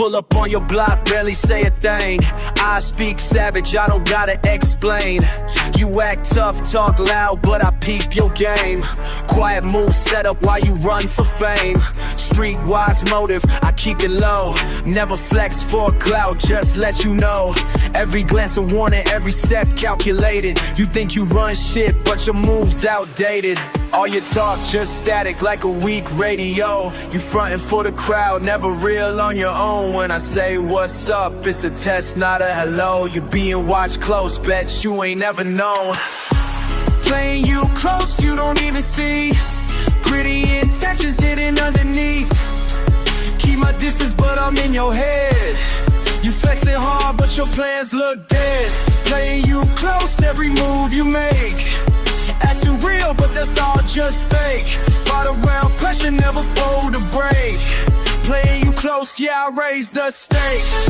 Pull up on your block, barely say a thing. I speak savage, I don't gotta explain. You act tough, talk loud, but I peep your game. Quiet move set up while you run for fame. Streetwise motive, I keep it low. Never flex for clout, just let you know. Every glance a warning, every step calculated. You think you run shit, but your move's outdated. All your talk just static like a weak radio. You frontin' for the crowd, never real on your own. When I say what's up, it's a test, not a hello. You're being watched close, bet you ain't never known. Playing you close, you don't even see. Gritty intentions hidden underneath. Keep my distance, but I'm in your head. You flexing hard, but your plans look dead. Playing you close, every move you make. Acting real, but that's all just fake. Fought around pressure, never fold or break. Playing you close, yeah, I raise the stakes.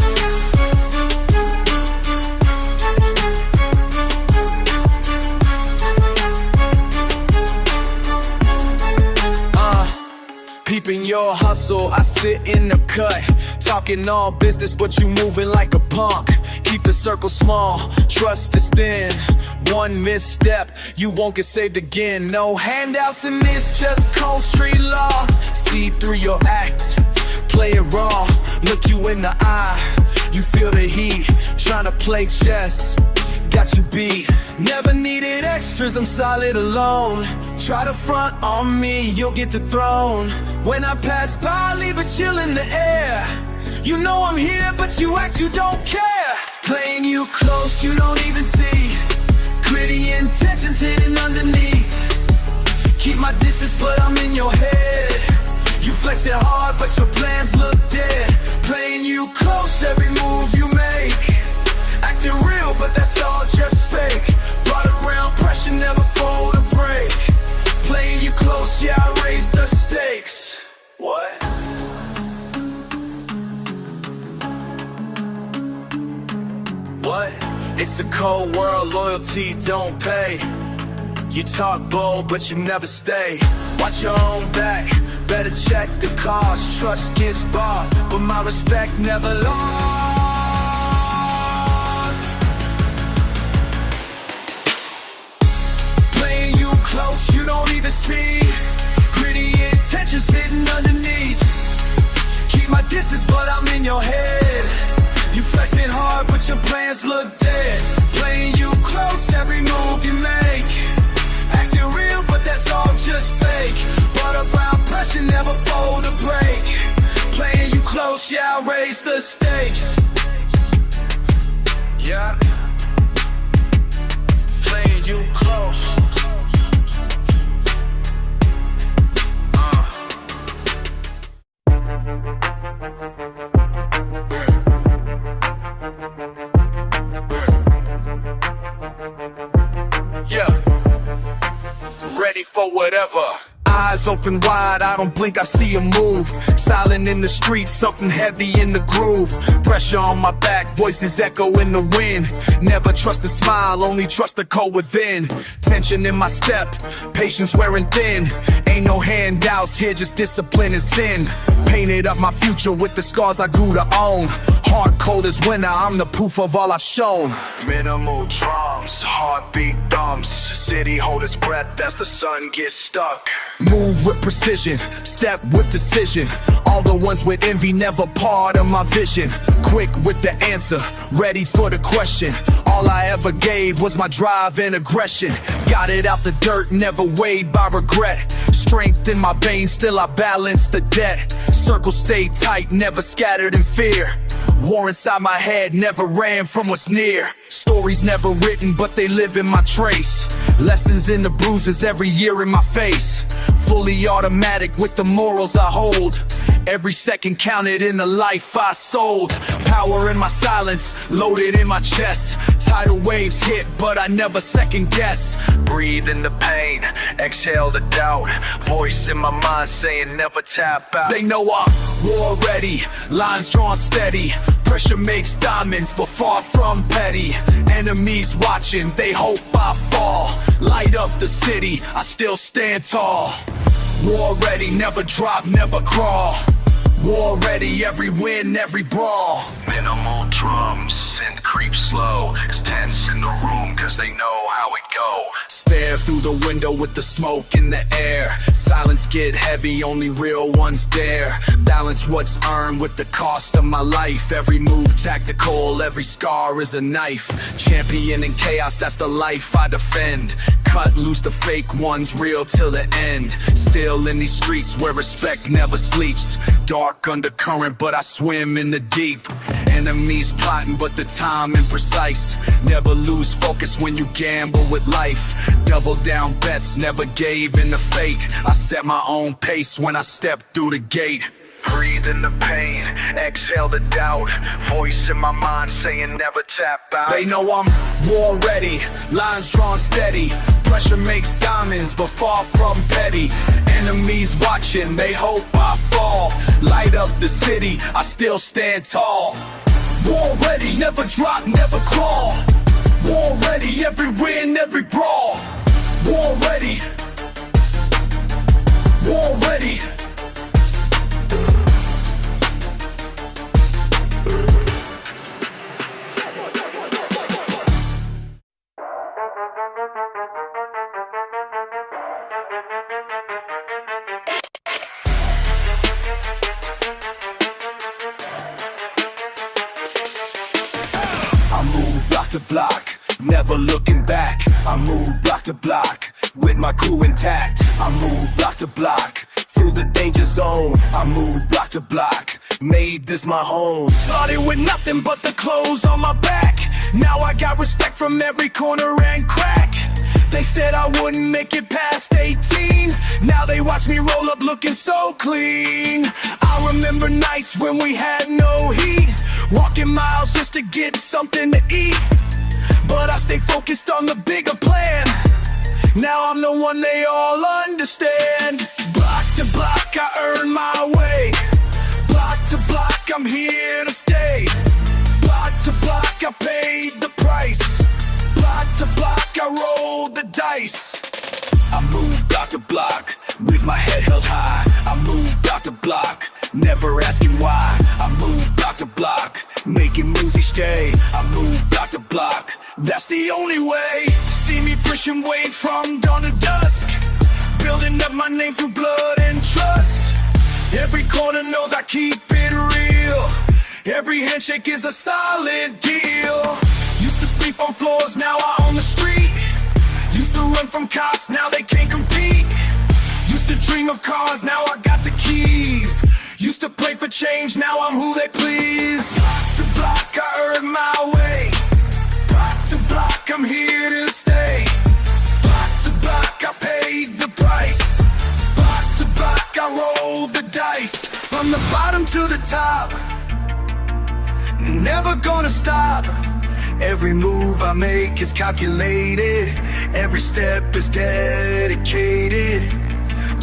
Peeping your hustle, I sit in the cut. Talking all business, but you moving like a punk. Keep the circle small, trust is thin. One misstep, you won't get saved again. No handouts in this, just cold street law. See through your act, play it raw. Look you in the eye, you feel the heat. Tryna play chess, got you beat. Never needed extras, I'm solid alone. Try to front on me, you'll get the throne. When I pass by, leave a chill in the air. You know I'm here, but you act you don't care. Playing you close, you don't even see. Gritty intentions hidden underneath. Keep my distance, but I'm in your head. You flex it hard, but your plans look dead. Playing you close, every move you make. Acting real, but that's all just fake. Brought around pressure, never fold or break. Playing you close, yeah, I raise the stakes. What? What? It's a cold world, loyalty don't pay. You talk bold, but you never stay. Watch your own back, better check the cause. Trust gets bought, but my respect never lost. Playing you close, you don't even see. Gritty intentions hidden underneath. Keep my distance, but I'm in your head. You flexing hard, but your plans look dead. Playing you close, every move you make. Acting real, but that's all just fake. Brought around pressure, never fold or break. Playing you close, yeah, I raise the stakes. Yeah. Playing you close. Ready for whatever. Eyes open wide, I don't blink, I see him move. Silent in the street, something heavy in the groove. Pressure on my back, voices echo in the wind. Never trust a smile, only trust the cold within. Tension in my step, patience wearing thin. Ain't no handouts here, just discipline and sin. Painted up my future with the scars I grew to own. Hard cold as winter, I'm the proof of all I've shown. Minimal drums, heartbeat thumbs. City hold its breath as the sun gets stuck. Move with precision, step with decision. All the ones with envy never part of my vision. Quick with the answer, ready for the question. All I ever gave was my drive and aggression. Got it out the dirt, never weighed by regret. Strength in my veins, still I balance the debt. Circles stay tight, never scattered in fear. War inside my head, never ran from what's near. Stories never written, but they live in my trace. Lessons in the bruises every year in my face. Fully automatic with the morals I hold. Every second counted in the life I sold. Power in my silence, loaded in my chest. Tidal waves hit, but I never second guess. Breathe in the pain, exhale the doubt. Voice in my mind saying never tap out. They know I'm war ready, lines drawn steady. Pressure makes diamonds, but far from petty. Enemies watching, they hope I fall. Light up the city, I still stand tall. War ready, never drop, never crawl. War ready, every win, every brawl. Minimal drums, synth creep slow. It's tense in the room cause they know how it go. Stare through the window with the smoke in the air. Silence get heavy, only real ones dare. Balance what's earned with the cost of my life. Every move tactical, every scar is a knife. Champion in chaos, that's the life I defend. Cut loose the fake ones, real till the end. Still in these streets where respect never sleeps. Dark undercurrent, but I swim in the deep. Enemies plotting, but the time imprecise. Never lose focus when you gamble with life. Double down bets, never gave in the fake. I set my own pace when I step through the gate. Breathe in the pain, exhale the doubt. Voice in my mind saying never tap out. They know I'm war ready, lines drawn steady. Pressure makes diamonds, but far from petty. Enemies watching, they hope I fall. Light up the city, I still stand tall. War ready, never drop, never crawl. War ready, every win, every brawl. War ready. War ready. To block, never looking back. I move block to block, with my crew intact. I move block to block, through the danger zone. I move block to block, made this my home. Started with nothing but the clothes on my back. Now I got respect from every corner and crack. They said I wouldn't make it past 18. Now they watch me roll up looking so clean. I remember nights when we had no heat, walking miles just to get something to eat. But I stay focused on the bigger plan. Now I'm the one they all understand. Block to block, I earn my way. Block to block, I'm here to stay. Block to block, I paid the price. Block to block, I rolled the dice. I move block to block, with my head held high. I move block to block, never asking why. I move block to block, making moves each day. I move block to block, that's the only way. See me pushing weight from dawn to dusk, building up my name through blood and trust. Every corner knows I keep it real. Every handshake is a solid deal. Used to sleep on floors, now I own the street. Used to run from cops, now they can't compete. Used to dream of cars, now I got the keys. Used to play for change, now I'm who they please. Block to block, I earn my way. Block to block, I'm here to stay. Block to block, I paid the price. Block to block, I rolled the dice. From the bottom to the top, never gonna stop. Every move I make is calculated. Every step is dedicated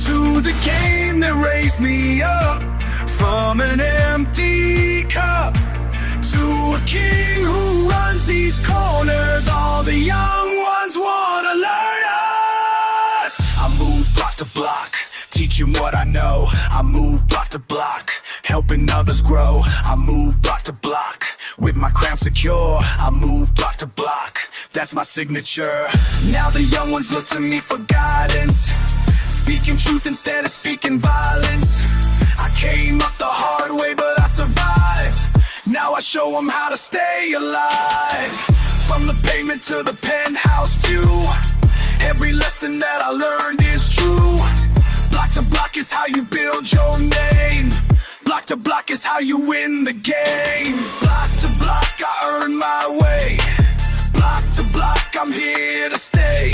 to the game that raised me up. From an empty cup to a king who runs these corners. All the young ones wanna learn us. I move block to block, teaching what I know. I move block to block, helping others grow. I move block to block, with my crown secure. I move block to block, that's my signature. Now the young ones look to me for guidance, speaking truth instead of speaking violence. I came up the hard way, but I survived. Now I show them how to stay alive. From the pavement to the penthouse view, every lesson that I learned is true. Block to block is how you build your name. Block to block is how you win the game. Block to block, I earn my way. Block to block, I'm here to stay.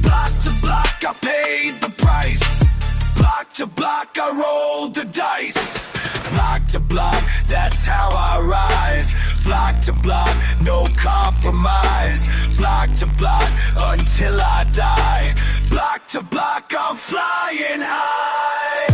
Block to block, I paid the price. Block to block, I rolled the dice. Block to block, that's how I rise. Block to block, no compromise. Block to block, until I die. Block to block, I'm flying high.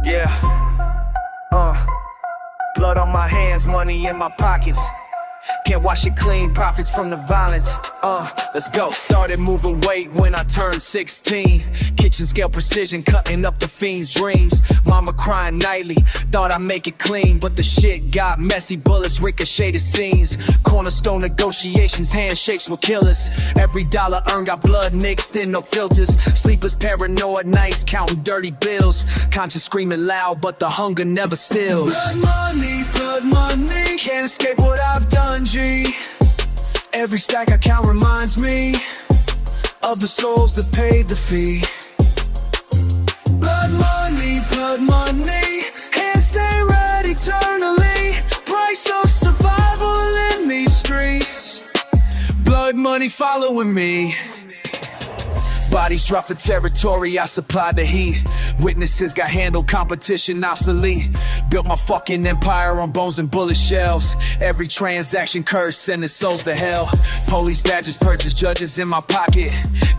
Yeah. money in my pockets. Can't wash it clean, profits from the violence. Let's go. Started moving weight when I turned 16. Kitchen scale precision, cutting up the fiend's dreams. Mama crying nightly, thought I'd make it clean, but the shit got messy, bullets ricocheted scenes. Cornerstone negotiations, handshakes with killers. Every dollar earned got blood mixed in, no filters. Sleepless paranoid nights, counting dirty bills. Conscience screaming loud, but the hunger never stills. Blood money, can't escape what I've done, G. Every stack I count reminds me of the souls that paid the fee. Blood money, hands stay red eternally. Price of survival in these streets. Blood money following me. Bodies drop for territory, I supplied the heat. Witnesses got handled, competition obsolete. Built my fucking empire on bones and bullet shells. Every transaction cursed, sending souls to hell. Police badges purchased, judges in my pocket.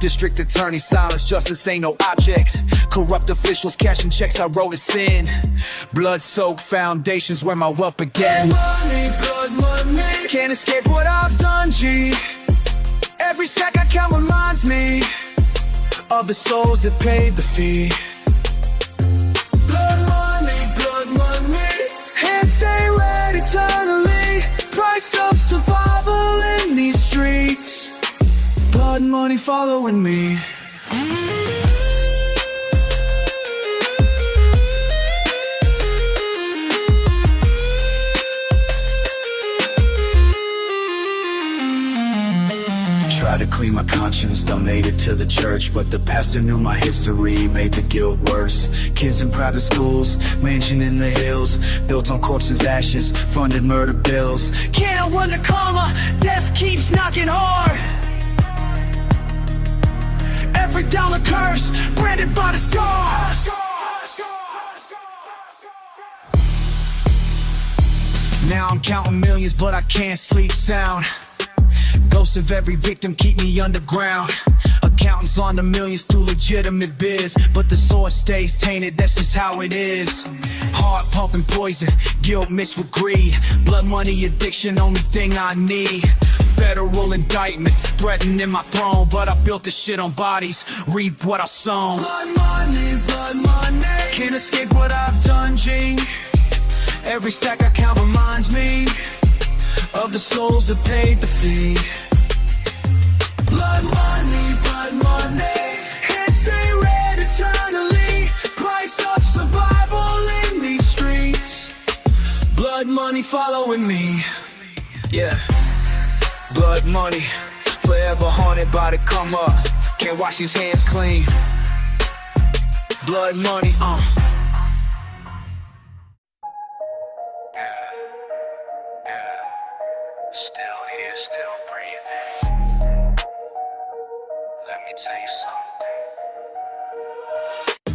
District attorney silence, justice ain't no object. Corrupt officials cashing checks I wrote as sin. Blood-soaked foundations where my wealth began. Blood money, can't escape what I've done, G. Every sack I count reminds me of the souls that paid the fee. Blood money, hands stay red eternally. Price of survival in these streets. Blood money following me. Tried to clean my conscience, donated to the church, but the pastor knew my history, made the guilt worse. Kids in private schools, mansion in the hills, built on corpses' ashes, funded murder bills. Can't run the karma, death keeps knocking hard. Every dollar curse, branded by the scars. Now I'm counting millions, but I can't sleep sound. Ghosts of every victim keep me underground. Accountants on the millions through legitimate biz, but the source stays tainted, that's just how it is. Heart pumping poison, guilt mixed with greed. Blood money addiction, only thing I need. Federal indictments threatening my throne, but I built this shit on bodies, reap what I sown. Blood money, can't escape what I've done, G. Every stack I count reminds me of the souls that paid the fee. Blood money, hands stay red eternally. Price of survival in these streets. Blood money following me. Yeah. Blood money, forever haunted by the come up. Can't wash his hands clean. Blood money, Still here, still breathing. Let me tell you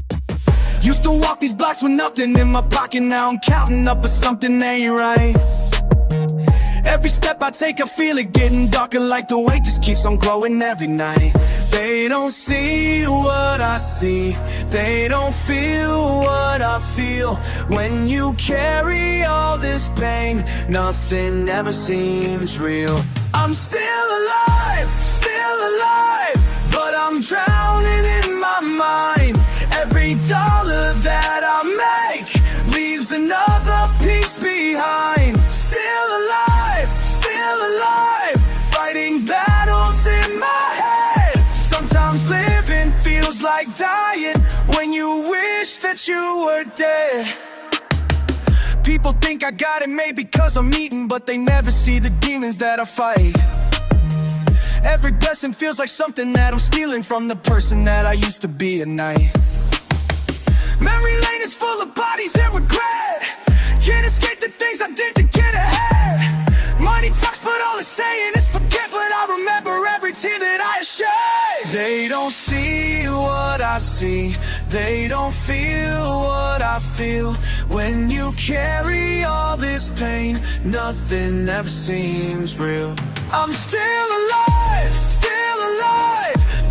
something. Used to walk these blocks with nothing in my pocket. Now I'm counting up, but something ain't right. Every step I take, I feel it getting darker, like the weight just keeps on growing every night. They don't see what I see, they don't feel what I feel. When you carry all this pain, nothing ever seems real. I'm still alive, but I'm drowning in my mind. Every dollar that I make leaves another piece behind. Still alive, fighting battles in my head. Sometimes living feels like dying when you wish that you were dead. People think I got it made because I'm eating, but they never see the demons that I fight. Every blessing feels like something that I'm stealing from the person that I used to be at night. Memory lane is full of bodies and regret. Can't escape the things I did to get ahead. Money talks, but all it's saying is forget. But I remember every tear that I shed. They don't see what I see, they don't feel what I feel. When you carry all this pain, nothing ever seems real. I'm still alive,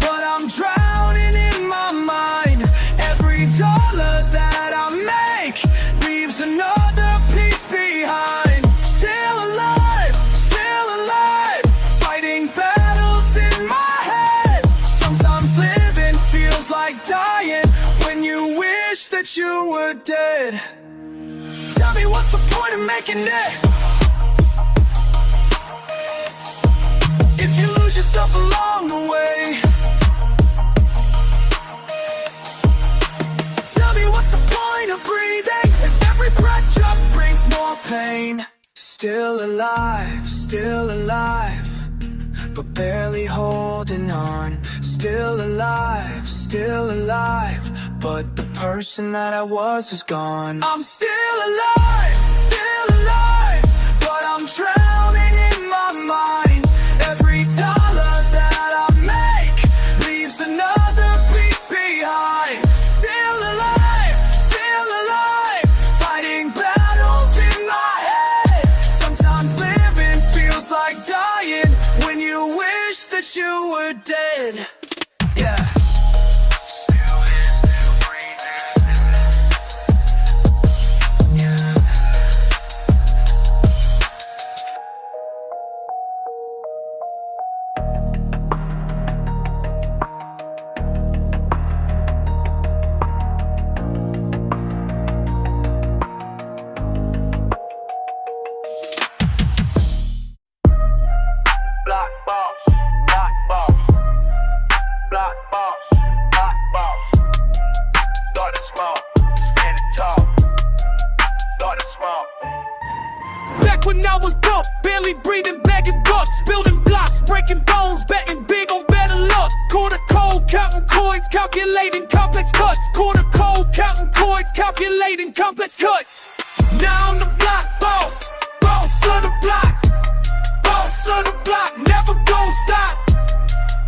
but I'm drowning in my mind. Every dollar that I make leaves another piece behind. Still dead. Tell me what's the point of making it if you lose yourself along the way? Tell me what's the point of breathing if every breath just brings more pain? Still alive, but barely holding on. Still alive, but the person that I was is gone. I'm still alive, but I'm drowning in my mind. Every dollar that I make leaves another piece behind. Still alive, fighting battles in my head. Sometimes living feels like dying when you wish that you were dead. Yeah. When I was broke, barely breathing, begging bucks, building blocks, breaking bones, betting big on better luck. Quarter cold, counting coins, calculating complex cuts. Quarter cold, counting coins, calculating complex cuts. Now I'm the block boss, boss of the block, boss of the block, never gon' stop.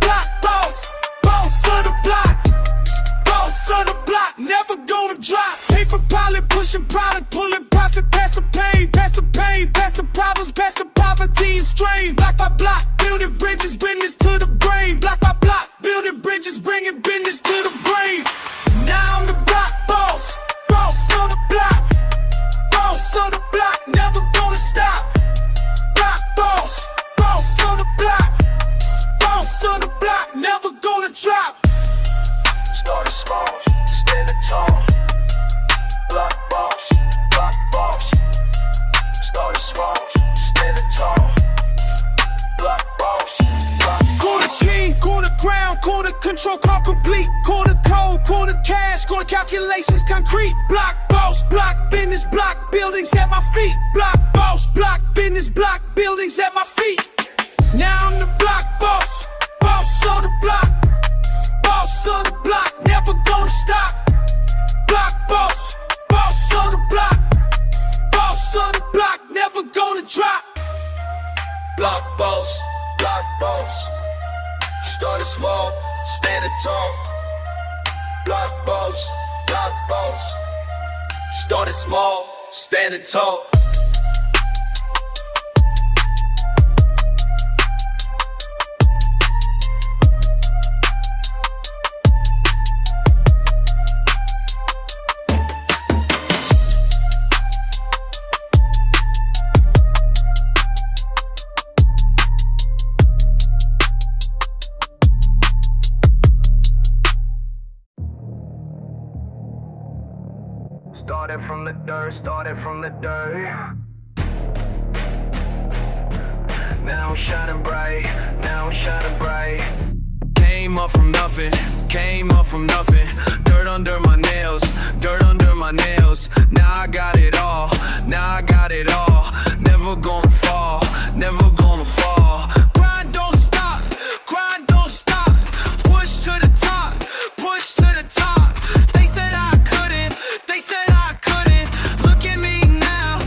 Block boss, boss of the block, boss of the block, never gonna drop. Paper pilot, pushing product, pulling profit past the pain, past the pain, past the problems, past the poverty and strain. Block by block, building bridges, business to the brain. Block by block, building bridges, bringing business to the brain. Now I'm the block boss, boss of the block, boss of the block, never gonna stop. Block boss, boss of the block, boss of the block, never gonna drop. Started small, standing tall. Block boss, started small, standing tall. Block boss, Quarter king, quarter crown, quarter control, call complete. Quarter code, quarter cash, quarter calculations concrete. Block boss, block business, block buildings at my feet. Block boss, block business, block buildings at my feet. Now I'm the block boss, boss of the block, boss of the block, never gonna stop. Block boss, boss of the block, boss of the block, never gonna drop. block boss, started small, standing tall. Block boss, started small, standing tall. Started from the dirt. Now I'm shining bright, Came up from nothing, dirt under my nails, now I got it all, never gonna fall, grind don't stop, push to the top, they said I couldn't, look at me now,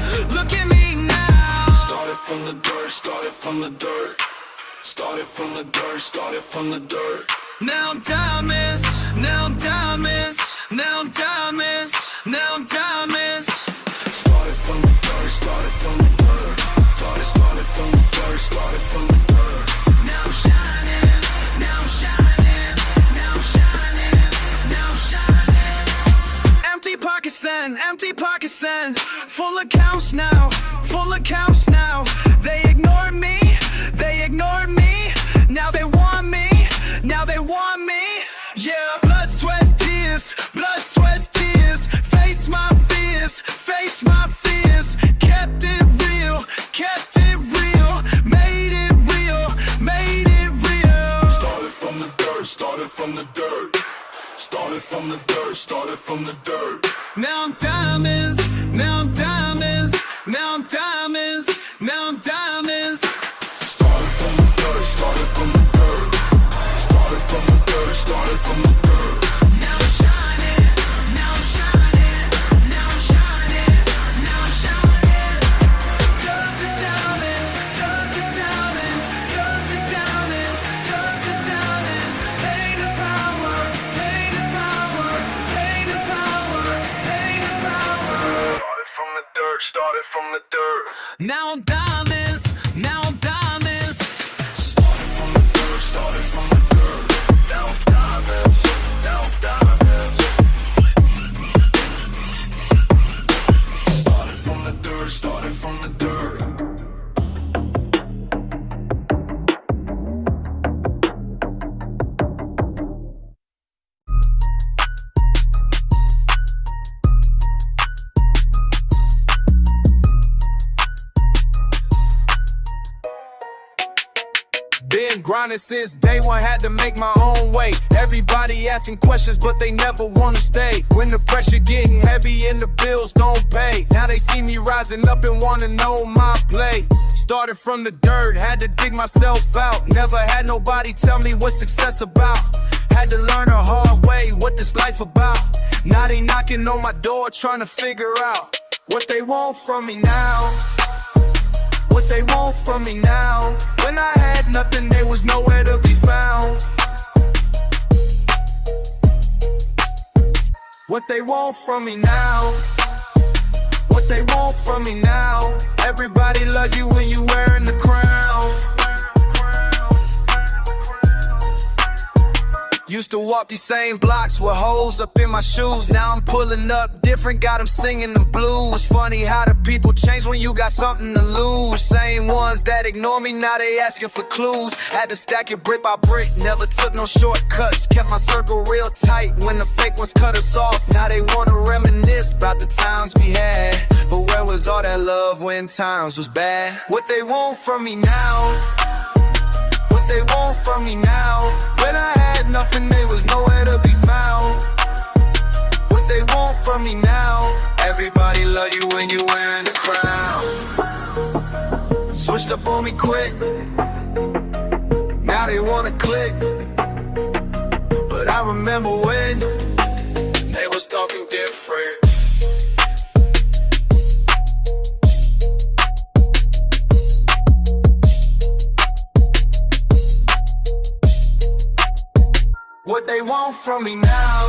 started from the dirt. Now I'm diamonds, Started from the dirt, Now I'm shining, Empty pockets send, full accounts now. They ignored me, now they want me, yeah. Blood, sweat, tears, face my from the dirt, started from the dirt. Now I'm diamonds, now I'm diamonds, now I'm diamonds, now I'm diamonds. Started from the dirt, started from the dirt. Started from the dirt, started from the dirt. Now I'm shining, now I'm shining, now I'm shining, now I'm shining. Dirt to diamonds, dirt to diamonds, dirt to diamonds, dirt to diamonds. Pay the power, pay the power, pay the power, pay the power. Started from the dirt, started from the dirt. Now I'm diamonds, now I'm diamonds. Started from the dirt, started from the dirt. Now I'm diamonds, now I'm diamonds. Started from the dirt, started from the dirt. Been grinding since day one, had to make my own way. Everybody asking questions, but they never wanna stay. When the pressure getting heavy and the bills don't pay, now they see me rising up and wanna know my play. Started from the dirt, had to dig myself out. Never had nobody tell me what success about. Had to learn the hard way what this life about. Now they knocking on my door trying to figure out what they want from me now. What they want from me now. When I had nothing, there was nowhere to be found. What they want from me now. What they want from me now. Everybody love you when you wearing the crown. Used to walk these same blocks with holes up in my shoes. Now I'm pulling up different, got them singing the blues. Funny how the people change when you got something to lose. Same ones that ignore me, now they asking for clues. Had to stack it brick by brick, never took no shortcuts. Kept my circle real tight when the fake ones cut us off. Now they wanna reminisce about the times we had. But where was all that love when times was bad? What they want from me now. What they want from me now. When I had nothing, there was nowhere to be found. What they want from me now. Everybody love you when you wearing the crown. Switched up on me quick. Now they wanna click. But I remember when they was talking different. What they want from me now.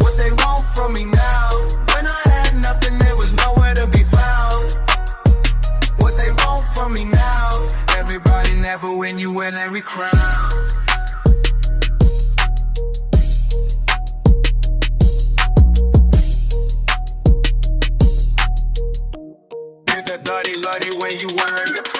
What they want from me now. When I had nothing, there was nowhere to be found. What they want from me now. Everybody never win, you win every crown. Get that dirty lottie when you wearing the crown.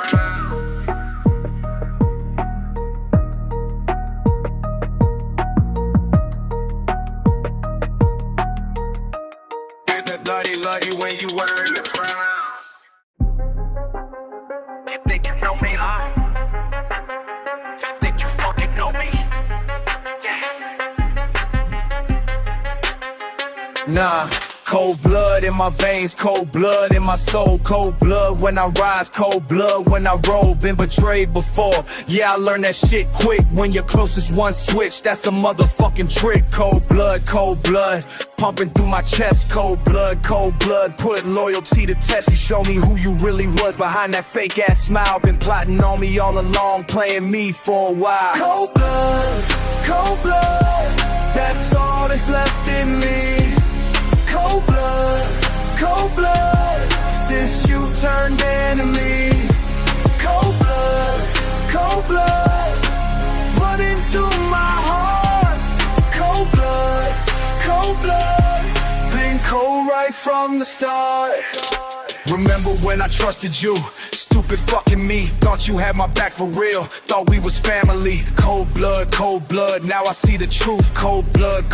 Lottie when you wearing the crown. You think you know me, huh? You think you fucking know me? Yeah. Nah, cold blood in my veins, cold blood in my soul, cold blood when I rise, cold blood when I roll. Been betrayed before, yeah, I learned that shit quick. When your closest one switch, that's a motherfucking trick. Cold blood, pumping through my chest. Cold blood, put loyalty to test. You show me who you really was behind that fake ass smile. Been plotting on me all along, playing me for a while. Cold blood, that's all that's left in me. Cold blood, since you turned enemy. Cold blood, running through my heart. Cold blood, been cold right from the start. Remember when I trusted you? Stupid fucking me, thought you had my back for real. Thought we was family. Cold blood, now I see the truth. Cold blood,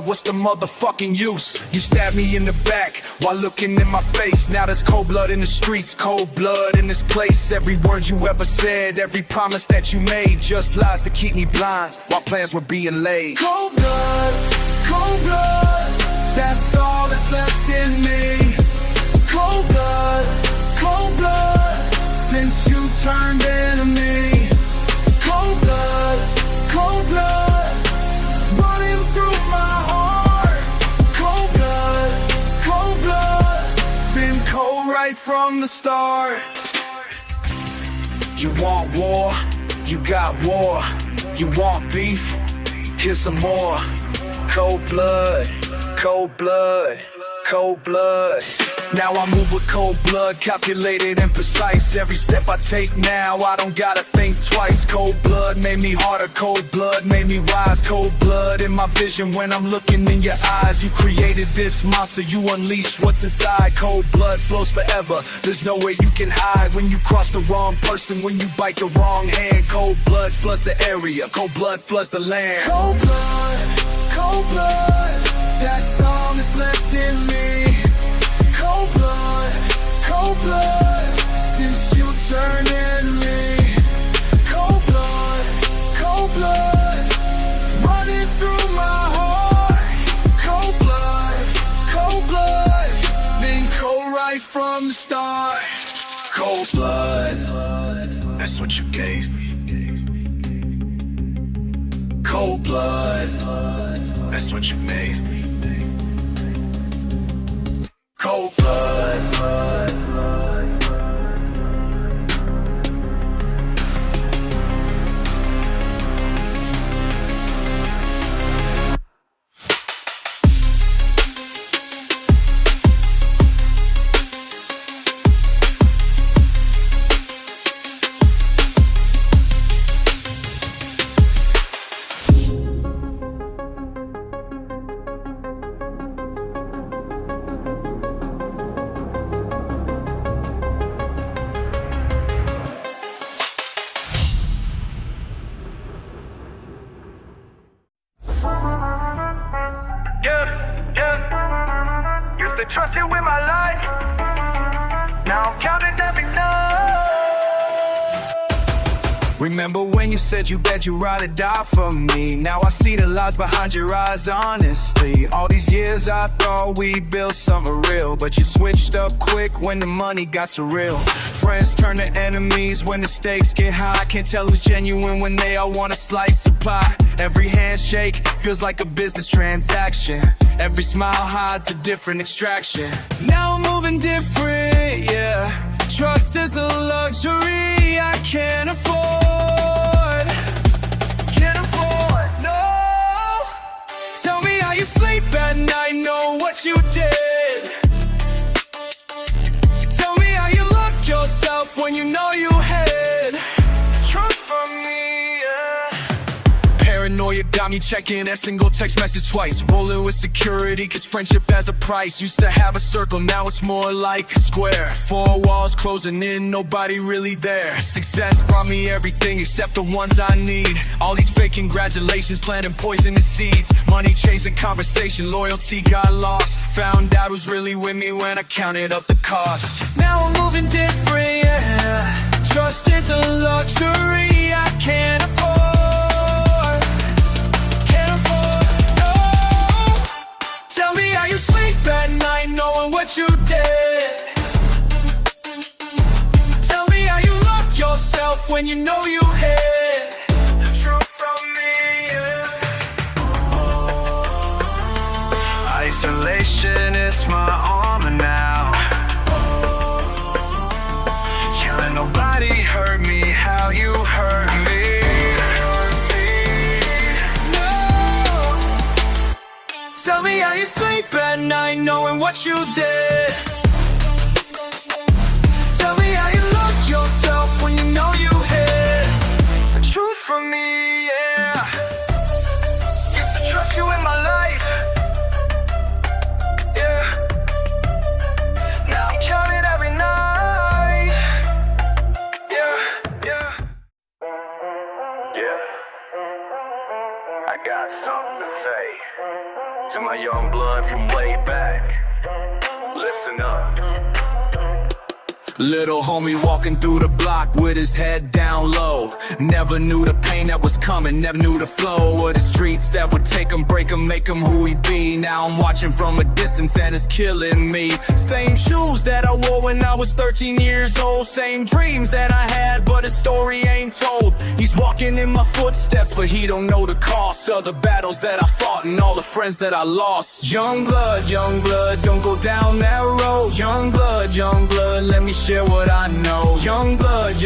what's the motherfucking use? You stabbed me in the back while looking in my face. Now there's cold blood in the streets, cold blood in this place. Every word you ever said, every promise that you made, just lies to keep me blind while plans were being laid. Cold blood, that's all that's left in me. Cold blood, since you turned enemy. Cold blood, running through my heart. Cold blood, been cold right from the start. You want war, you got war. You want beef, here's some more. Cold blood. Now I move with cold blood, calculated and precise. Every step I take now, I don't gotta think twice. Cold blood made me harder, cold blood made me wise. Cold blood in my vision when I'm looking in your eyes. You created this monster, you unleash what's inside. Cold blood flows forever, there's no way you can hide. When you cross the wrong person, when you bite the wrong hand. Cold blood floods the area, cold blood floods the land. Cold blood, that's all that's left in me. Cold blood, since you turned enemy. Cold blood, running through my heart. Cold blood, been cold right from the start. Cold blood, that's what you gave me. Cold blood, that's what you made me. Cold blood. Used to trust you with my life. Now I'm counting every night. Remember when you said you bet you ride or die for me? Now I see the lies behind your eyes, honestly. All these years I thought we built something real, but you switched up quick when the money got surreal. Friends turn to enemies when the stakes get high. Can't tell who's genuine when they all want a slice of pie. Every handshake feels like a business transaction. Every smile hides a different extraction. Now I'm moving different, yeah. Trust is a luxury I can't afford. No. Tell me how you sleep at night, know what you did. Tell me how you look yourself when you know you had truth from me, yeah. Paranoia got me checking that single text message twice. Rolling with security cause friendship has a price. Used to have a circle, now it's more like a square. Four walls closing in, nobody really there. Success brought me everything except the ones I need. All these fake congratulations, planting poisonous seeds. Money chasing conversation, loyalty got lost. Found out who's really with me when I counted up the cost. Now I'm moving different, yeah. Trust is a luxury I can't afford. Tell me how you sleep at night knowing what you did. Tell me how you look yourself when you know you hid truth from me, yeah. Isolation is my armor now. Can't let nobody hurt me how you hurt me. Tell me how you sleep at night knowing what you did. Tell me how you look yourself when you know you hid The truth from me, yeah. Used to trust you in my life. Yeah. Now I'm counting every Say, to my young blood from way back, listen up. Little homie walking through the block with his head down low. Never knew the pain that was coming, never knew the flow of the streets that would take him, break him, make him who he be. Now I'm watching from a distance and it's killing me. Same shoes that I wore when I was 13 years old. Same dreams that I had, but his story ain't told. He's walking in my footsteps, but he don't know the cost of the battles that I fought and all the friends that I lost. Young blood, don't go down that road. Young blood, let me share what I know. Young blood,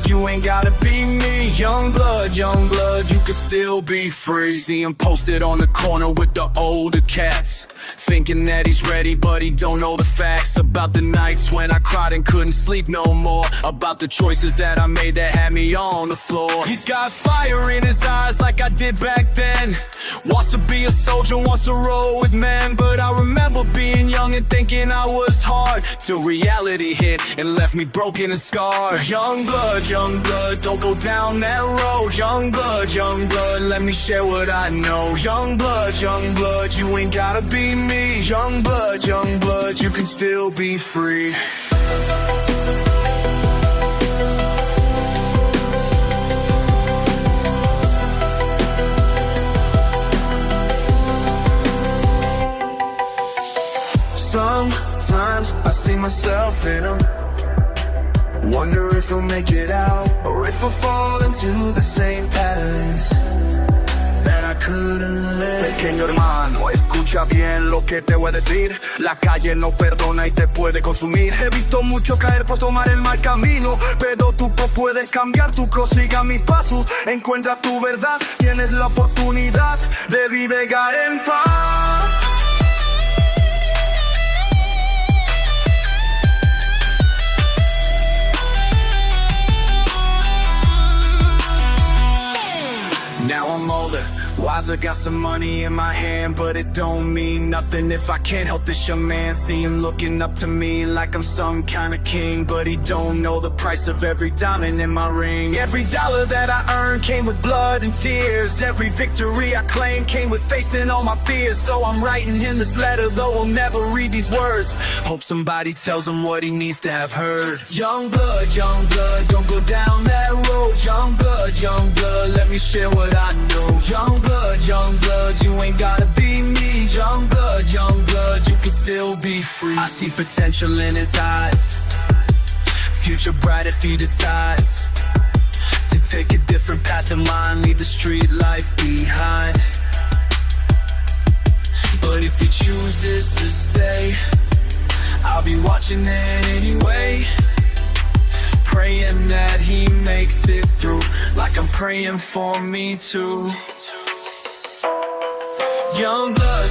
you ain't gotta be me. Young blood, you can still be free. See him posted on the corner with the older cats, thinking that he's ready, but he don't know the facts. About the nights when I cried and couldn't sleep no more. About the choices that I made that had me on the floor. He's got fire in his eyes like I did back then. Wants to be a soldier, wants to roll with men. But I remember being young and thinking I was hard, till reality hit and left me broken and scarred. Young blood, don't go down that road. Young blood, let me share what I know. Young blood, you ain't gotta be me. Young blood, you can still be free. Sometimes I see myself in him, wonder if I'll make it out, or if I'll fall into the same patterns that I couldn't live. Pequeño hermano, escucha bien lo que te voy a decir. La calle no perdona y te puede consumir. He visto mucho caer por tomar el mal camino, pero tú puedes cambiar, tú prosiga mis pasos. Encuentra tu verdad, tienes la oportunidad de vivir en paz. Now I'm older, wiser, got some money in my hand, but it don't mean nothing if I can't help this young man. See him looking up to me like I'm some kind of king, but he don't know the price of every diamond in my ring. Every dollar that I earned came with blood and tears. Every victory I claimed came with facing all my fears. So I'm writing him this letter, though I'll never read these words. Hope somebody tells him what he needs to have heard. Young blood, don't go down that road. Young blood, let me share what I know. Young blood, you ain't gotta be me. Young blood, you can still be free. I see potential in his eyes, future bright if he decides to take a different path in mind, leave the street life behind. But if he chooses to stay, I'll be watching it anyway, praying that he makes it through, like I'm praying for me too. Young blood,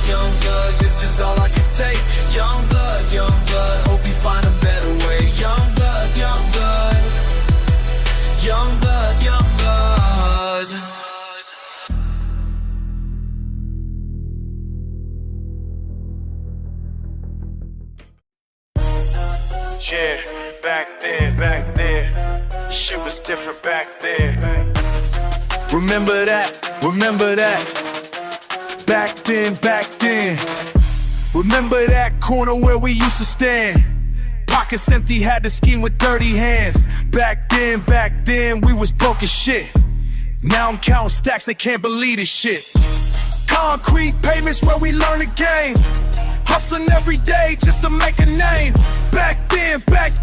this is all I can say. Young blood, hope you find a better way. Young blood, young blood, young blood, young blood. Yeah, back then, shit was different back then. Remember that, back then. Remember that corner where we used to stand, pockets empty, had to scheme with dirty hands. Back then, we was broke as shit. Now I'm counting stacks, they can't believe this shit. Concrete pavements where we learn the game, hustling every day just to make a name. Back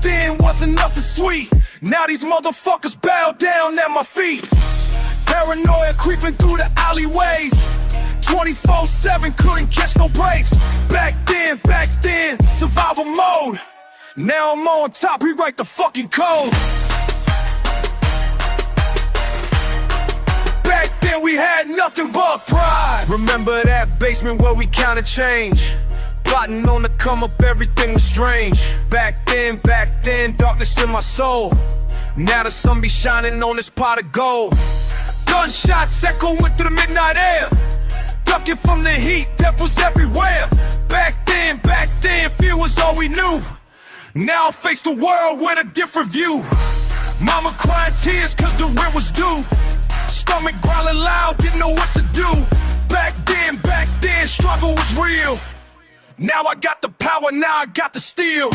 then wasn't nothing sweet. Now these motherfuckers bow down at my feet. Paranoia creeping through the alleyways, 24/7, couldn't catch no breaks. Back then, survival mode. Now I'm on top, rewrite the fucking code. Back then we had nothing but pride. Remember that basement where we counted change, plotting on the come up, everything was strange. Back then, darkness in my soul. Now the sun be shining on this pot of gold. Gunshots echoing through the midnight air, ducking from the heat, death was everywhere. Back then, fear was all we knew. Now I face the world with a different view. Mama crying tears cause the rent was due. Stomach growling loud, didn't know what to do. Back struggle was real. Now I got the power, now I got the steel.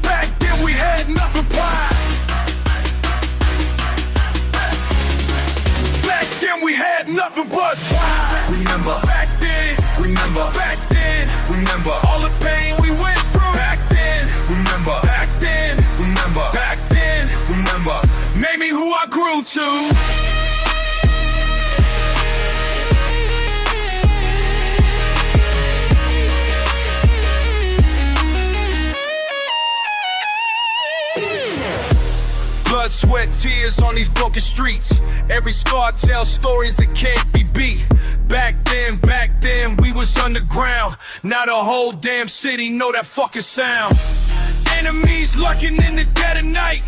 Back then we had nothing pride. Back then we had nothing but pride. Remember back then, remember back then, remember all the pain we went through. Back then, remember back then, remember back then, remember made me who I grew to. Blood, sweat, tears on these broken streets. Every scar tells stories that can't be beat. Back then, we was underground. Now the whole damn city know that fucking sound. Enemies lurking in the dead of night.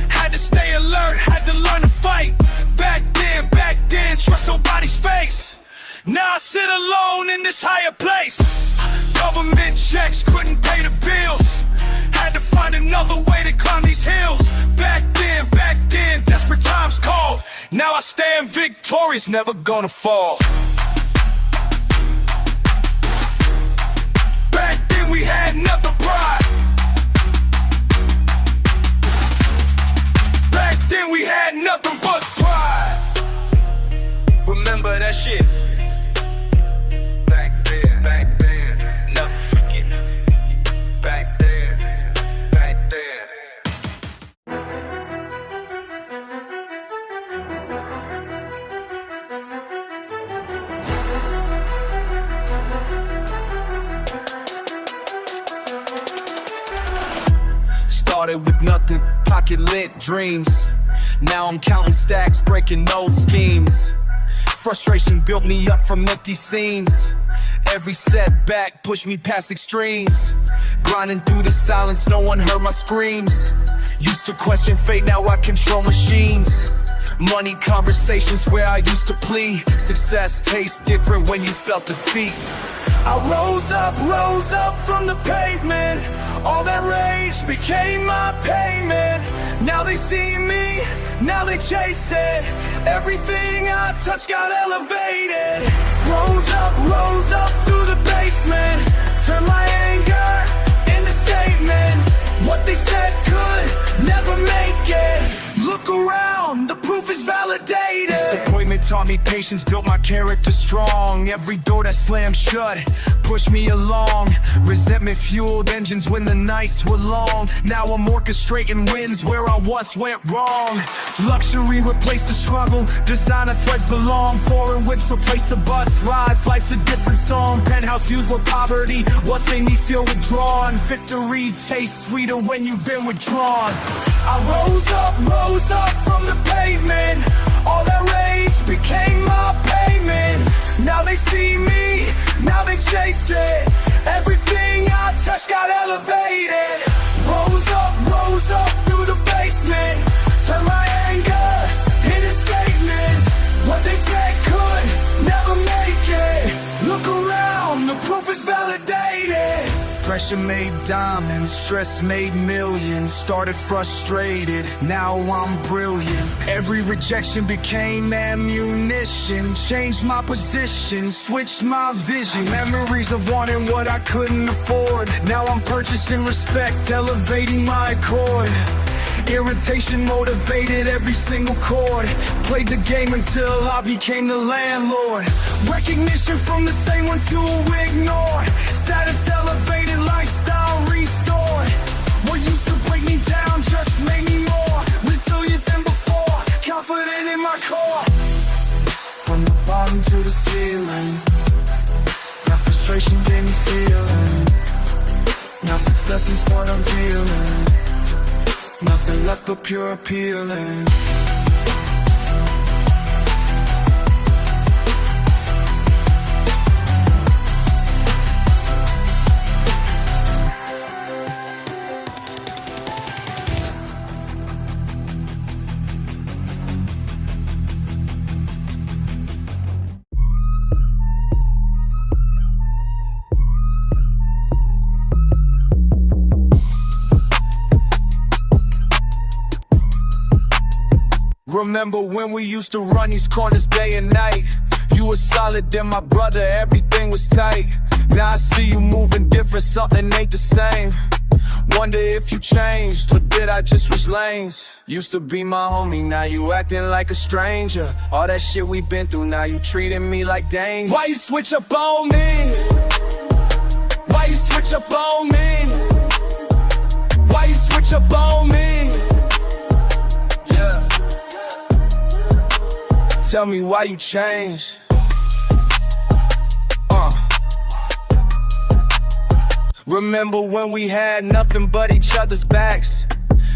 Had to stay alert, had to learn to fight. Back then, trust nobody's face. Now I sit alone in this higher place. Government checks couldn't pay the bills. Had to find another way to climb these hills. Back then, desperate times called. Now I stand victorious, never gonna fall. Back then we had nothing pride. Back then we had nothing but pride. Remember that shit. Back then, never forget. Back then. Started with nothing, pocket lit dreams. Now I'm counting stacks, breaking old schemes. Frustration built me up from empty scenes. Every setback pushed me past extremes. Grinding through the silence, no one heard my screams. Used to question fate, now I control machines. Money conversations where I used to plead. Success tastes different when you felt defeat. I rose up from the pavement. All that rage became my payment. Now they see me, now they chase it. Everything I touch got elevated. Rose up through the basement. Turn my anger into statements. What they said could never make it. Look around, the proof is validated. Disappointment taught me patience, built my character strong. Every door that slammed shut pushed me along. Resentment fueled engines when the nights were long. Now I'm orchestrating wins where I once went wrong. Luxury replaced the struggle, designer threads belong. Foreign whips replaced the bus rides, life's a different song. Penthouse views were poverty, what's made me feel withdrawn. Victory tastes sweeter when you've been withdrawn. I rose up from the pavement. All that rage became my payment. Now they see me, now they chase it. Everything I touch got elevated. Rose up through the basement. Turn my anger into statements. What they said could never make it. Look around, the proof is validated. Pressure made diamonds, stress made millions. Started frustrated, now I'm brilliant. Every rejection became ammunition. Changed my position, switched my vision. Memories of wanting what I couldn't afford. Now I'm purchasing respect, elevating my accord. Irritation motivated every single chord. Played the game until I became the landlord. Recognition from the same one to ignore. Status elevated, lifestyle restored. What used to break me down just made me more resilient than before. Confident in my core. From the bottom to the ceiling. Now frustration gave me feeling. Now success is what I'm dealing. Nothing left but pure appealing. Remember when we used to run these corners day and night? You were solid, then my brother, everything was tight. Now I see you moving different, something ain't the same. Wonder if you changed, or did I just switch lanes? Used to be my homie, now you acting like a stranger. All that shit we been through, now you treating me like danger. Why you switch up on me? Why you switch up on me? Why you switch up on me? Yeah. Tell me why you changed. Remember when we had nothing but each other's backs?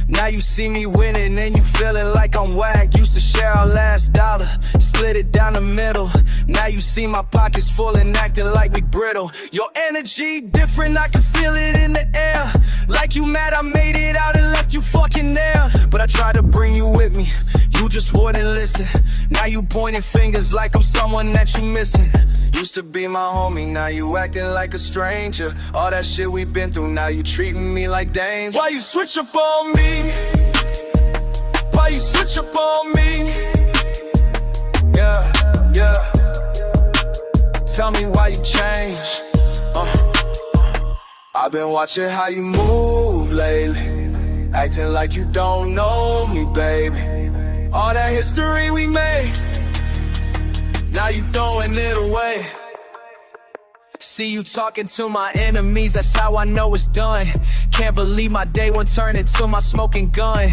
Now you see me winning and you feeling like I'm whack. Used to share our last dollar, split it down the middle. Now you see my pockets full and acting like we brittle. Your energy different, I can feel it in the air. Like you mad I made it out and left you fucking there. But I tried to bring you with me, you just wouldn't listen. Now you pointing fingers like I'm someone that you missing. Used to be my homie, now you acting like a stranger. All that shit we been through, now you treating me like danger. Why you switch up on me? Why you switch up on me? Yeah, yeah. Tell me why you changed. I've been watching how you move lately, acting like you don't know me, baby. All that history we made, now you throwing it away. See you talking to my enemies, that's how I know it's done. Can't believe my day one turned into my smoking gun.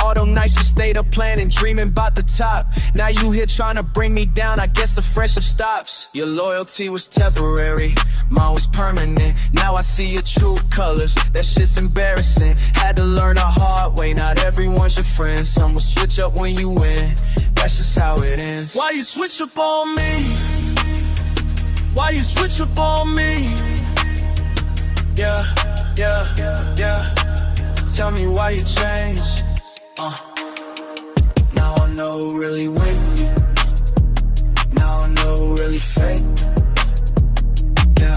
All them nights we stayed up planning, dreaming about the top. Now you here trying to bring me down, I guess the friendship stops. Your loyalty was temporary, mine was permanent. Now I see your true colors, that shit's embarrassing. Had to learn the hard way, not everyone's your friend. Some will switch up when you win, that's just how it ends. Why you switch up on me? Why you switch up on me? Yeah, yeah, yeah. Tell me why you changed. Now I know who really with me. Now I know who really fake. Yeah.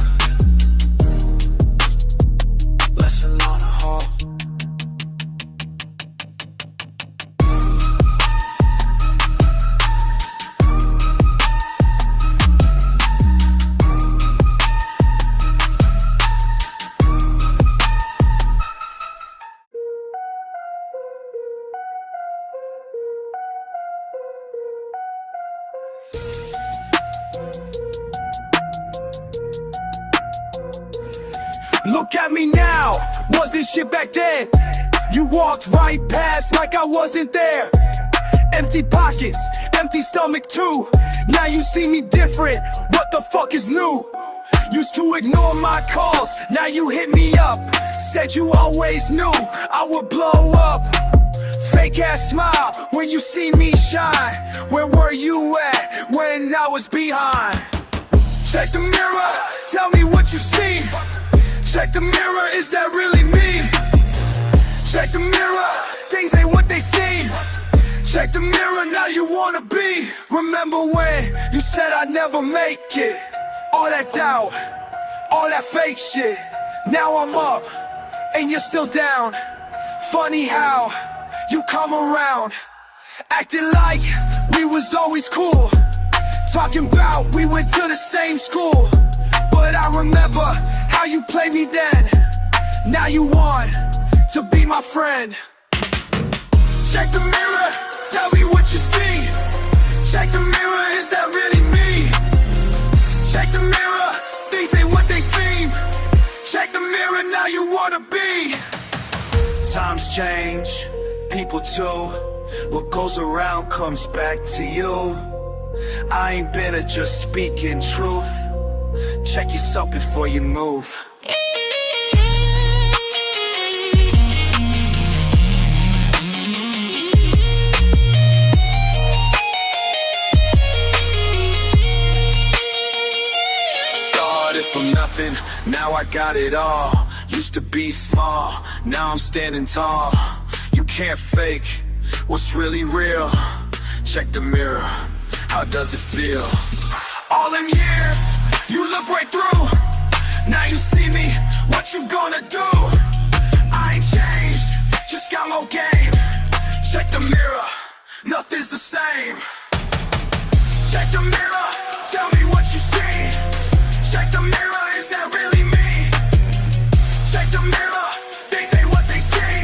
Lesson on the heart. Look at me now, wasn't shit back then. You walked right past like I wasn't there. Empty pockets, empty stomach too. Now you see me different, what the fuck is new? Used to ignore my calls, now you hit me up. Said you always knew I would blow up. Fake ass smile when you see me shine. Where were you at when I was behind? Check the mirror, tell me what you see. Check the mirror, is that really me? Check the mirror, things ain't what they seem. Check the mirror, now you wanna be. Remember when you said I'd never make it? All that doubt, all that fake shit. Now I'm up, and you're still down. Funny how you come around, acting like we was always cool. Talking about we went to the same school. But I remember how you played me then. Now you want to be my friend. Check the mirror, tell me what you see. Check the mirror, is that really me? Check the mirror, things ain't what they seem. Check the mirror, now you wanna be. Times change, people too. What goes around comes back to you. I ain't bitter, just speaking truth. Check yourself before you move. Started from nothing, now I got it all. Used to be small, now I'm standing tall. You can't fake what's really real. Check the mirror, how does it feel? All them years, you look right through. Now you see me, what you gonna do? I ain't changed, just got more game. Check the mirror, nothing is the same. Check the mirror, tell me what you see. Check the mirror, is that really me? Check the mirror, they say what they see.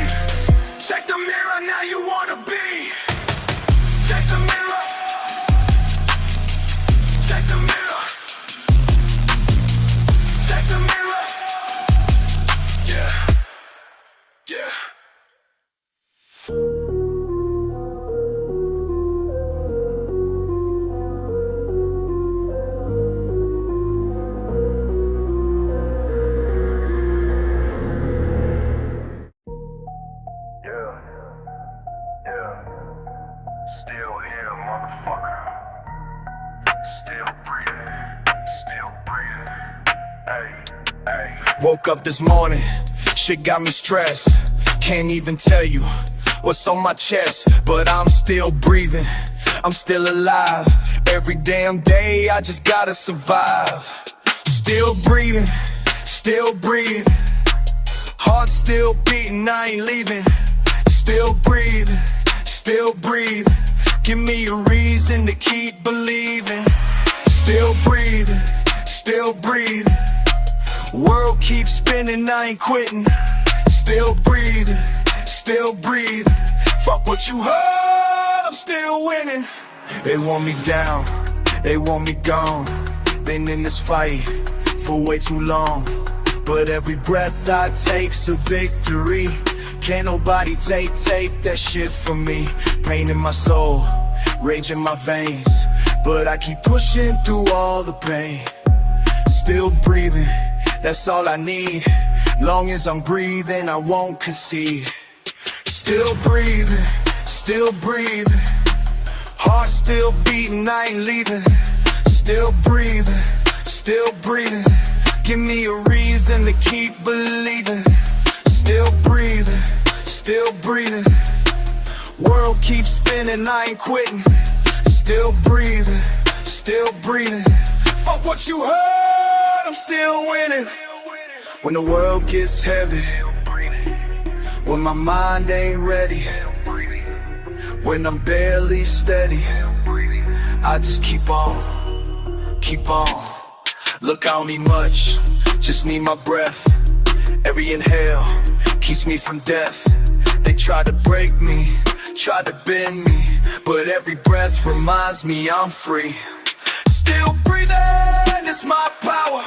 Check the mirror, now you wanna be. Check the mirror. Check the mirror. Check the mirror. Yeah. Yeah. Still here, motherfucker. Still breathing. Still breathing. Hey, hey. Woke up this morning, shit got me stressed. Can't even tell you what's on my chest, but I'm still breathing, I'm still alive. Every damn day I just gotta survive. Still breathing, still breathing. Heart still beating, I ain't leaving. Still breathing, still breathing. Give me a reason to keep believing. Still breathing, still breathing. World keeps spinning, I ain't quitting. Still breathing, still breathing. Fuck what you heard, I'm still winning. They want me down, they want me gone. Been in this fight for way too long, but every breath I take's a victory. Can't nobody take that shit from me. Pain in my soul, rage in my veins, but I keep pushing through all the pain. Still breathing, that's all I need. Long as I'm breathing, I won't concede. Still breathing, still breathing. Heart still beating, I ain't leaving. Still breathing, still breathing. Give me a reason to keep believing. Still breathing, still breathing. World keeps spinning, I ain't quitting. Still breathing, still breathing. Fuck what you heard, I'm still winning. When the world gets heavy, when my mind ain't ready, when I'm barely steady, I just keep on, keep on. Look, I don't need much, just need my breath. Every inhale keeps me from death. They try to break me, try to bend me, but every breath reminds me I'm free. Still breathing, it's my power.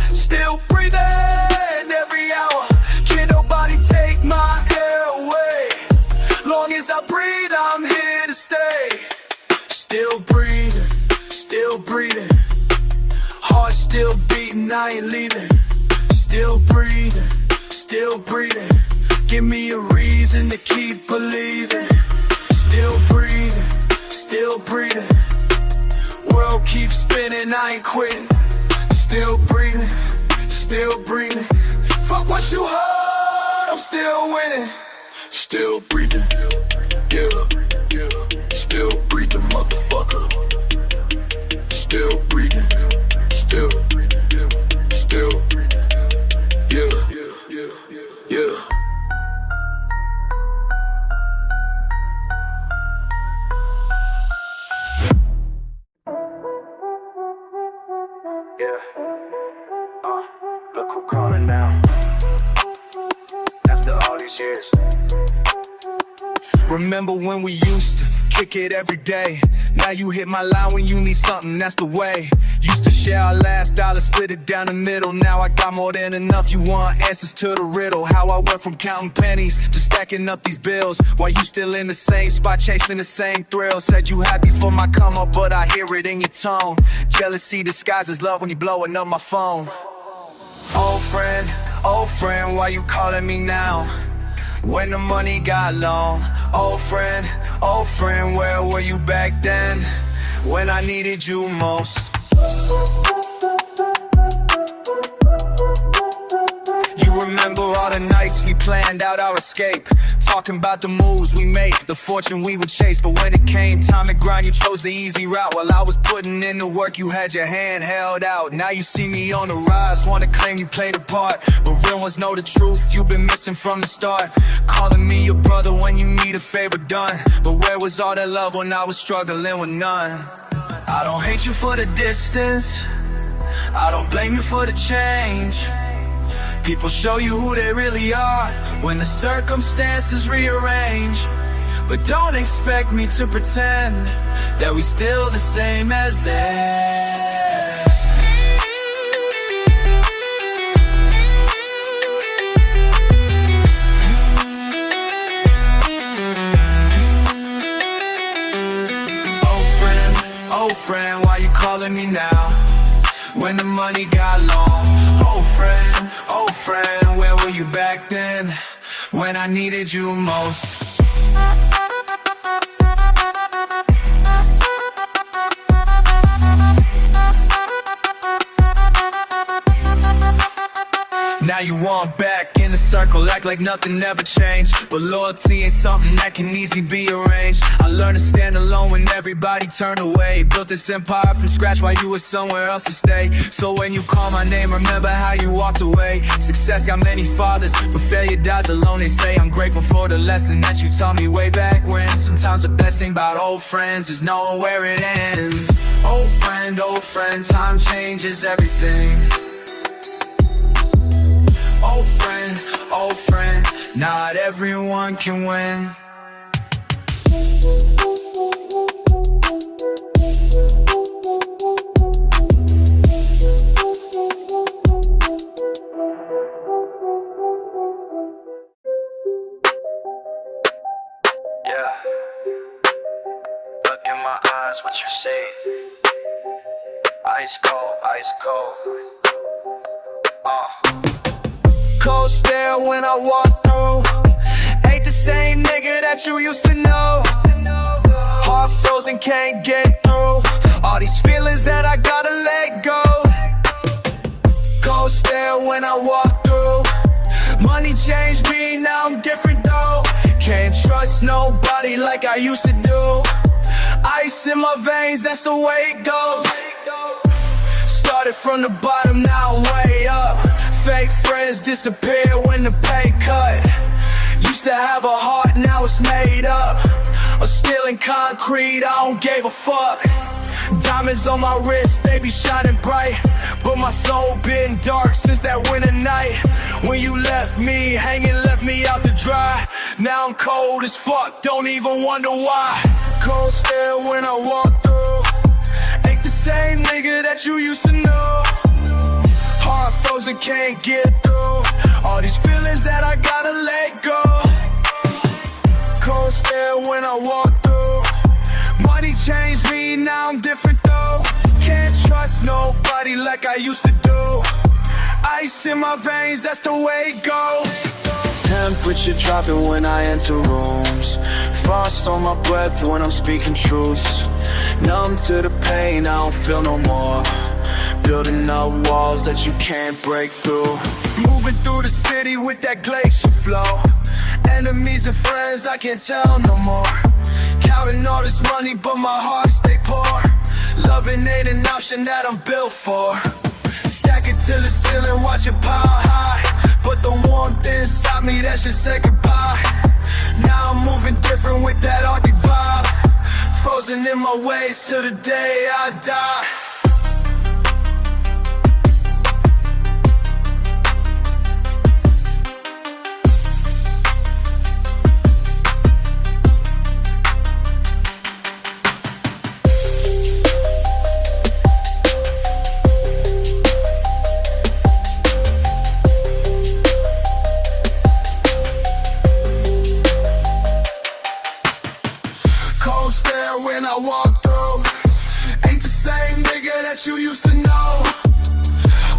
Still breathing every hour. Can't nobody take my air away. Long as I breathe, I'm here to stay. Still breathing, still breathing. Heart still beating, I ain't leaving. Still breathing, still breathing. Give me a reason to keep believing. Still breathing, still breathing. World keeps spinning, I ain't quitting. Still breathing, still breathing. Fuck what you heard, I'm still winning. Still breathing, yeah, yeah. Still breathing, motherfucker. Still breathing, still breathing, still breathing. Yeah, yeah, yeah, yeah. Look who calling now. After all these years. Remember when we used to kick it every day? Now you hit my line when you need something, that's the way. Used to share our last dollar, split it down the middle. Now I got more than enough, you want answers to the riddle. How I went from counting pennies to stacking up these bills, while you still in the same spot, chasing the same thrill. Said you happy for my come up, but I hear it in your tone. Jealousy disguises love when you blowing up my phone. Old friend, why you calling me now? When the money got long. Old friend, where were you back then? When I needed you most. You remember all the nights we planned out our escape, talking about the moves we make, the fortune we would chase. But when it came time to grind, you chose the easy route. While I was putting in the work, you had your hand held out. Now you see me on the rise, wanna claim you played a part, but real ones know the truth, you've been missing from the start. Calling me your brother when you need a favor done, but where was all that love when I was struggling with none. I don't hate you for the distance, I don't blame you for the change. People show you who they really are when the circumstances rearrange. But don't expect me to pretend that we still the same as then. Oh friend, why you calling me now? When the money got long. Oh friend, where were you back then? When I needed you most. Now you want back in the circle, act like nothing ever changed. But loyalty ain't something that can easily be arranged. I learned to stand alone when everybody turned away. Built this empire from scratch while you were somewhere else to stay. So when you call my name, remember how you walked away. Success got many fathers, but failure dies alone. They say I'm grateful for the lesson that you taught me way back when. Sometimes the best thing about old friends is knowing where it ends. Old friend, time changes everything. Old friend, not everyone can win. Yeah, look in my eyes, what you say? Ice cold, ice cold. Cold stare when I walk through. Ain't the same nigga that you used to know. Heart frozen, can't get through. All these feelings that I gotta let go. Cold stare when I walk through. Money changed me, now I'm different though. Can't trust nobody like I used to do. Ice in my veins, that's the way it goes. Started from the bottom, now I'm way up. Fake friends disappear when the pay cut. Used to have a heart, now it's made up. I'm still in concrete, I don't give a fuck. Diamonds on my wrist, they be shining bright. But my soul been dark since that winter night. When you left me hanging, left me out to dry. Now I'm cold as fuck, don't even wonder why. Cold stare when I walk through. Ain't the same nigga that you used to know. Heart frozen, can't get through. All these feelings that I gotta let go. Cold stare when I walk through. Money changed me, now I'm different though. Can't trust nobody like I used to do. Ice in my veins, that's the way it goes. Temperature dropping when I enter rooms. Frost on my breath when I'm speaking truths. Numb to the pain, I don't feel no more. Building up walls that you can't break through. Moving through the city with that glacier flow. Enemies and friends, I can't tell no more. Counting all this money, but my heart stay poor. Loving ain't an option that I'm built for. Stack it to the ceiling, watch it pile high. But the warmth inside me, that should say goodbye. Now I'm moving different with that Arctic vibe. Frozen in my ways till the day I die. When I walk through, ain't the same nigga that you used to know.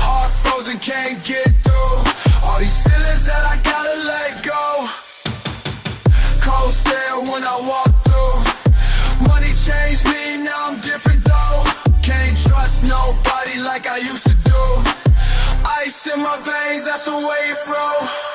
Heart frozen, can't get through. All these feelings that I gotta let go. Cold stare when I walk through. Money changed me, now I'm different though. Can't trust nobody like I used to do. Ice in my veins, that's the way it flows.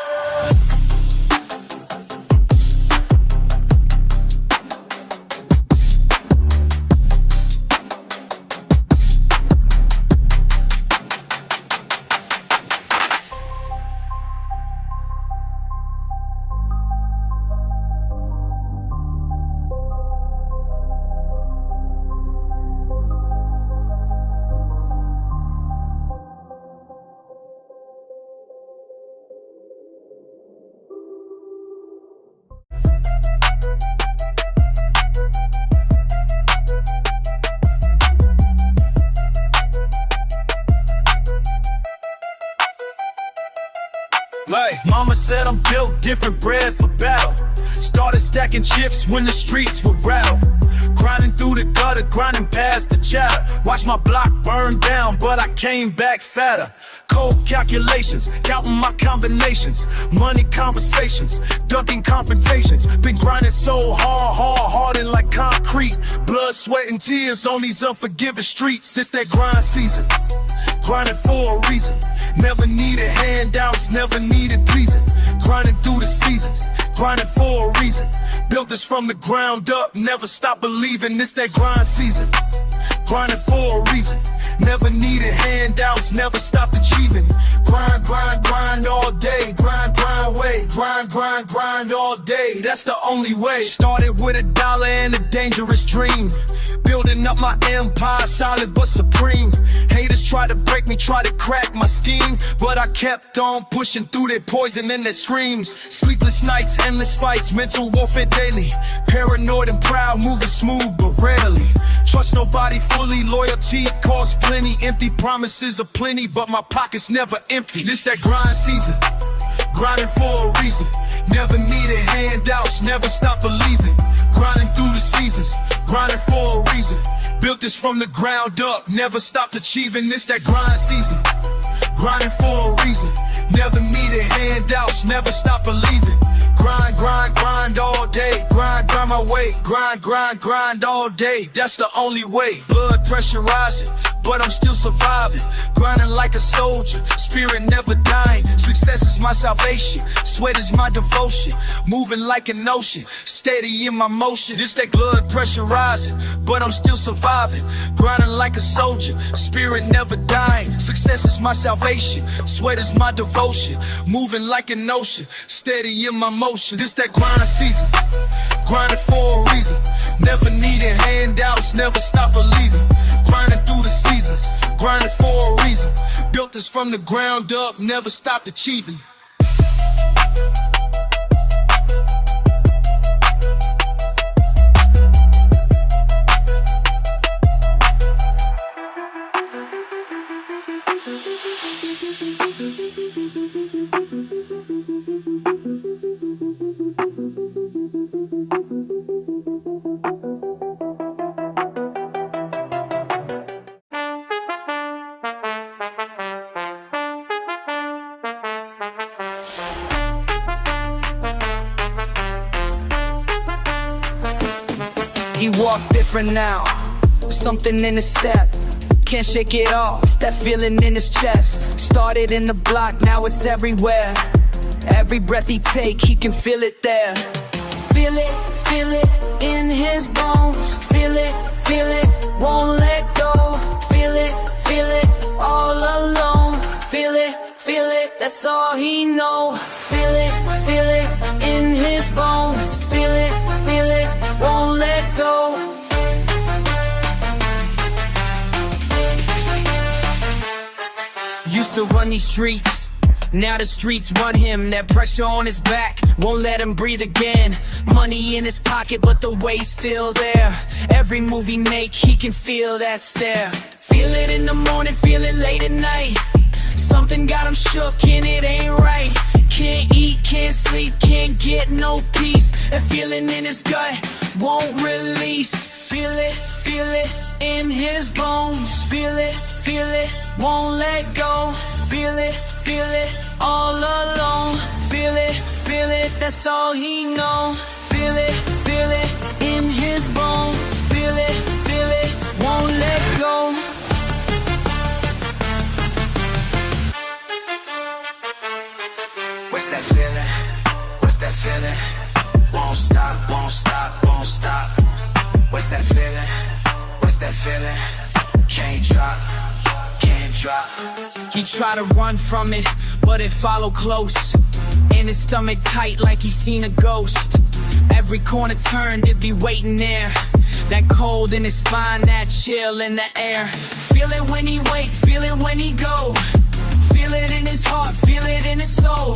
Mama said I'm built different, bred for battle. Started stacking chips when the streets would rattle. Grinding through the gutter, grinding past the chatter. Watch my block burn down, but I came back fatter. Cold calculations, counting my combinations. Money conversations, ducking confrontations. Been grinding so hardened like concrete. Blood, sweat, and tears on these unforgiving streets. It's that grind season, grinding for a reason. Never needed handouts, never needed pleasing. Grinding through the seasons, grinding for a reason. Built this from the ground up, never stop believing. It's that grind season, grinding for a reason. Never needed handouts, never stopped achieving. Grind, grind, grind all day. Grind, grind, wait. Grind, grind, grind all day. That's the only way. Started with $1 and a dangerous dream. Building up my empire, solid but supreme. Haters try to break me, try to crack my scheme, but I kept on pushing through their poison and their screams. Sleepless nights, endless fights, mental warfare daily. Paranoid and proud, moving smooth but rarely. Trust nobody fully, loyalty costs plenty. Empty promises are plenty, but my pockets never empty. This that grind season, grinding for a reason. Never needed handouts, never stop believing. Grinding through the seasons, grinding for a reason. Built this from the ground up, never stopped achieving. This that grind season, grinding for a reason. Never needed handouts, never stop believing. Grind, grind, grind all day. Grind, grind my way. Grind, grind, grind all day. That's the only way. Blood pressure rising, but I'm still surviving. Grinding like a soldier, spirit never dying. Success is my salvation, sweat is my devotion. Moving like an ocean, steady in my motion. This that blood pressure rising, but I'm still surviving. Grinding like a soldier, spirit never dying. Success is my salvation, sweat is my devotion. Moving like an ocean, steady in my motion. This that grind season, grinding for a reason. Never needed handouts, never stop believing. Grinding through the seasons, grinding for a reason. Built this from the ground up, never stopped achieving. He walk different now, something in his step, can't shake it off, that feeling in his chest. Started in the block, now it's everywhere. Every breath he take, he can feel it there. Feel it in his bones. Feel it, won't let go. Feel it, all alone. Feel it, that's all he know. Feel it in his bones. Feel it, won't let go. Used to run these streets, now the streets run him. That pressure on his back won't let him breathe again. Money in his pocket, but the weight's still there. Every move he make, he can feel that stare. Feel it in the morning, feel it late at night. Something got him shook and it ain't right. Can't eat, can't sleep, can't get no peace. That feeling in his gut won't release. Feel it in his bones. Feel it, won't let go. Feel it, all alone. Feel it, that's all he know. Feel it in his bones. Feel it, won't let go. What's that feeling? What's that feeling? Won't stop, won't stop, won't stop. What's that feeling? What's that feeling? Can't drop, can't drop. He try to run from it, but it follow close. And his stomach tight like he seen a ghost. Every corner turned, it be waiting there. That cold in his spine, that chill in the air. Feel it when he wake, feel it when he go. Feel it in his heart, feel it in his soul.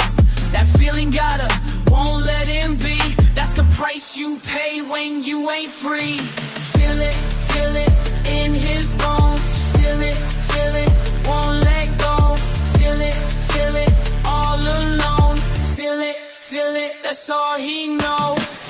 That feeling gotta, won't let him be. That's the price you pay when you ain't free. Feel it in his bones. Feel it, won't let go. Feel it, all alone. that's all he know.